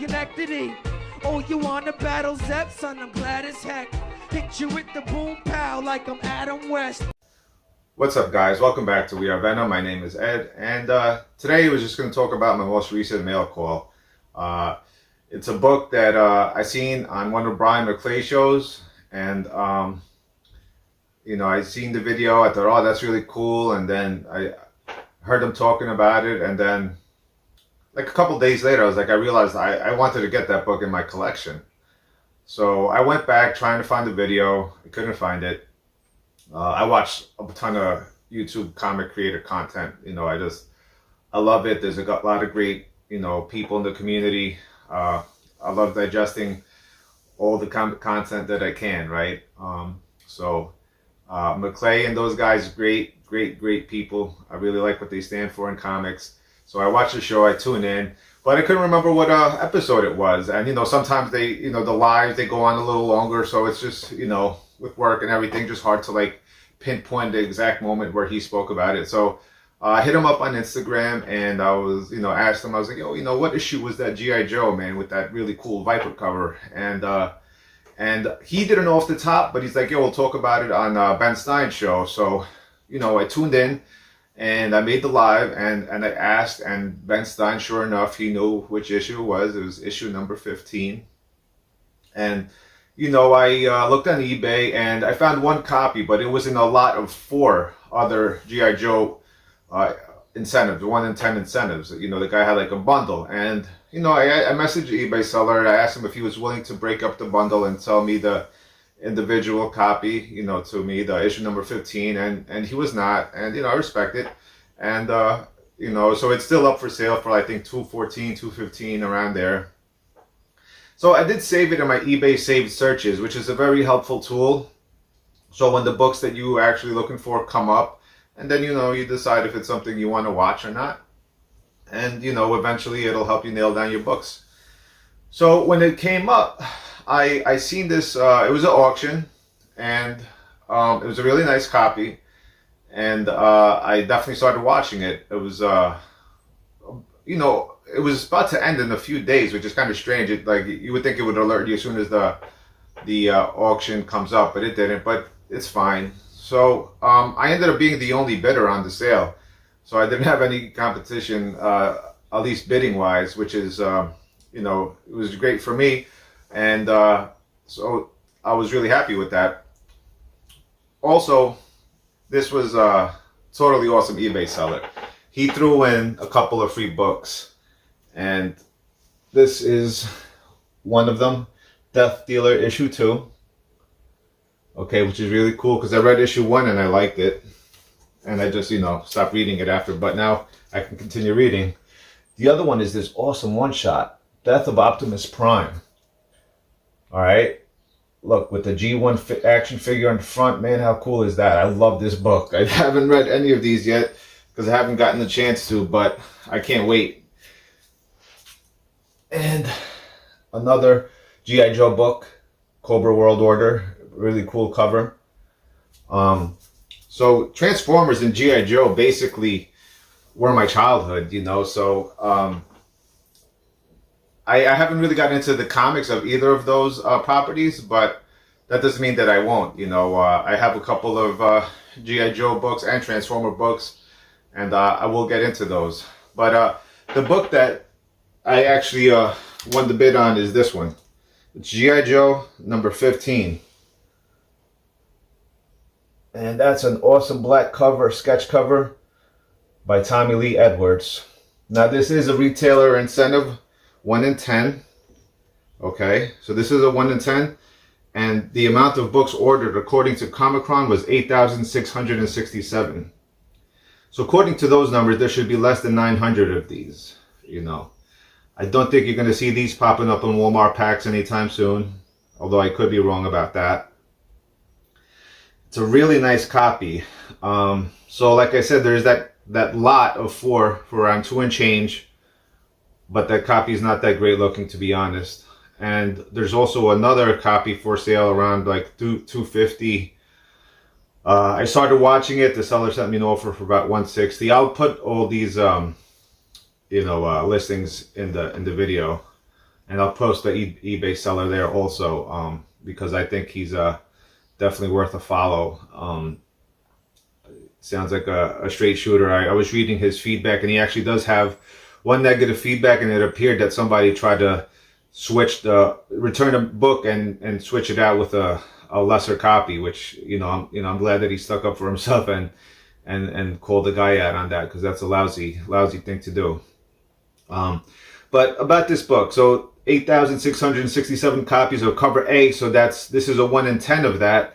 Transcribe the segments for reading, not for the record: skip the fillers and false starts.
Schenectady. Oh, you wanna battle Zep, son? I'm glad as heck. Hit you with the boom pow like I'm Adam West. What's up, guys? Welcome back to We Are Venom. My name is Ed, and today we're just going to talk about my most recent mail call. It's a book that I seen on one of Brian McClay shows, and I seen the video. I thought, oh, that's really cool, and then I heard him talking about it, and then like a couple days later, I realized I wanted to get that book in my collection. So I went back trying to find the video. I couldn't find it. I watched a ton of YouTube comic creator content. I love it. There's a lot of great, people in the community. I love digesting all the comic content that I can, right? McClay and those guys, great people. I really like what they stand for in comics. So I watched the show, I tuned in, but I couldn't remember what episode it was. And, sometimes they, the lives, they go on a little longer. So it's just, with work and everything, just hard to pinpoint the exact moment where he spoke about it. So I hit him up on Instagram, and I was, asked him, I was like, yo, what issue was that G.I. Joe, man, with that really cool Viper cover? And he didn't know off the top, but he's like, yo, we'll talk about it on Ben Stein's show. So, I tuned in and I made the live, and I asked, and Ben Stein, sure enough, he knew which issue it was. It was issue number 15. And I looked on eBay and I found one copy, but it was in a lot of 4 other G.I. Joe incentives, 1 in 10 incentives. The guy had a bundle, and I messaged the eBay seller and I asked him if he was willing to break up the bundle and sell me the individual copy, to me, the issue number 15, and he was not, and I respect it, and so it's still up for sale for I think $214, $215, around there. So I did save it in my eBay saved searches, which is a very helpful tool. So when the books that you are actually looking for come up, and then you decide if it's something you want to watch or not. And eventually it'll help you nail down your books. So when it came up, I seen this, it was an auction, and it was a really nice copy. And I definitely started watching it. It was it was about to end in a few days, which is kind of strange. You would think it would alert you as soon as the auction comes up, but it didn't. But it's fine. So I ended up being the only bidder on the sale, so I didn't have any competition, at least bidding wise, which is it was great for me, and so I was really happy with that. Also, this was a totally awesome eBay seller. He threw in a couple of free books. And this is one of them, Death Dealer issue 2. Okay, which is really cool because I read issue 1 and I liked it. And I just, stopped reading it after. But now I can continue reading. The other one is this awesome one-shot, Death of Optimus Prime. Alright, look, with the G1 action figure on the front, man, how cool is that? I love this book. I haven't read any of these yet because I haven't gotten the chance to, but I can't wait. And another G.I. Joe book, Cobra World Order, really cool cover. So Transformers and G.I. Joe basically were my childhood, so I haven't really gotten into the comics of either of those properties, but that doesn't mean that I won't. I have a couple of G.I. Joe books and Transformer books, and I will get into those. But the book that I actually won the bid on is this one. It's G.I. Joe number 15. And that's an awesome black cover, sketch cover by Tommy Lee Edwards. Now this is a retailer incentive, 1 in 10. Okay, so this is a 1 in 10. And the amount of books ordered according to Comichron was 8,667. So according to those numbers, there should be less than 900 of these, I don't think you're going to see these popping up in Walmart packs anytime soon, although I could be wrong about that. It's a really nice copy. So like I said, there's that lot of 4 for around 2 and change, but that copy is not that great looking, to be honest. And there's also another copy for sale around $250. I started watching it. The seller sent me an offer for about $160. I'll put all these listings in the video. and I'll post the eBay seller there also, because I think he's definitely worth a follow. Sounds like a straight shooter. I was reading his feedback, and he actually does have one negative feedback, and it appeared that somebody tried to return a book and switch it out with a lesser copy, which I'm glad that he stuck up for himself and called the guy out on that, because that's a lousy thing to do. But about this book, so 8,667 copies of cover A, so this is a 1 in 10 of that.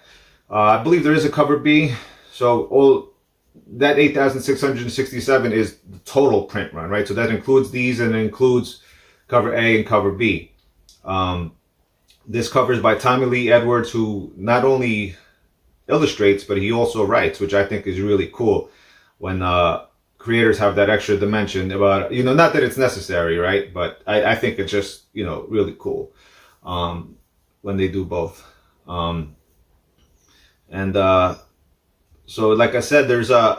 I believe there is a cover B, so that 8,667 is the total print run, right? So that includes these, and it includes cover A and cover B. This cover is by Tommy Lee Edwards, who not only illustrates, but he also writes, which I think is really cool when creators have that extra dimension about, not that it's necessary, right? But I think it's just, really cool when they do both. So like I said, there's I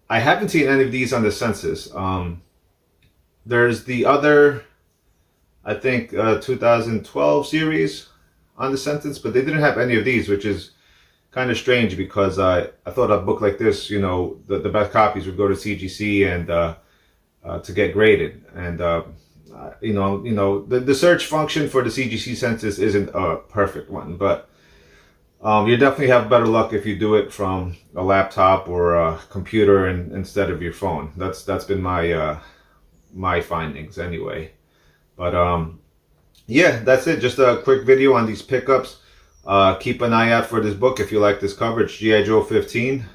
haven't seen any of these on the census. There's the other, I think, 2012 series on the census, but they didn't have any of these, which is kind of strange, because I thought a book like this, the best copies would go to CGC and to get graded. And the search function for the CGC census isn't a perfect one, but you definitely have better luck if you do it from a laptop or a computer instead of your phone. That's been my findings anyway. But yeah, that's it. Just a quick video on these pickups. Keep an eye out for this book if you like this coverage. G.I. Joe 15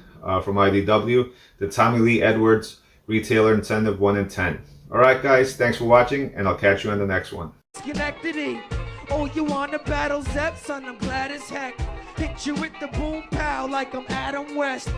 from IDW. The Tommy Lee Edwards Retailer Incentive 1 in 10. Alright guys, thanks for watching, and I'll catch you on the next one. Schenectady. Oh, you wanna battle Zep? Son, I'm glad as heck. Hit you with the boom pow like I'm Adam West.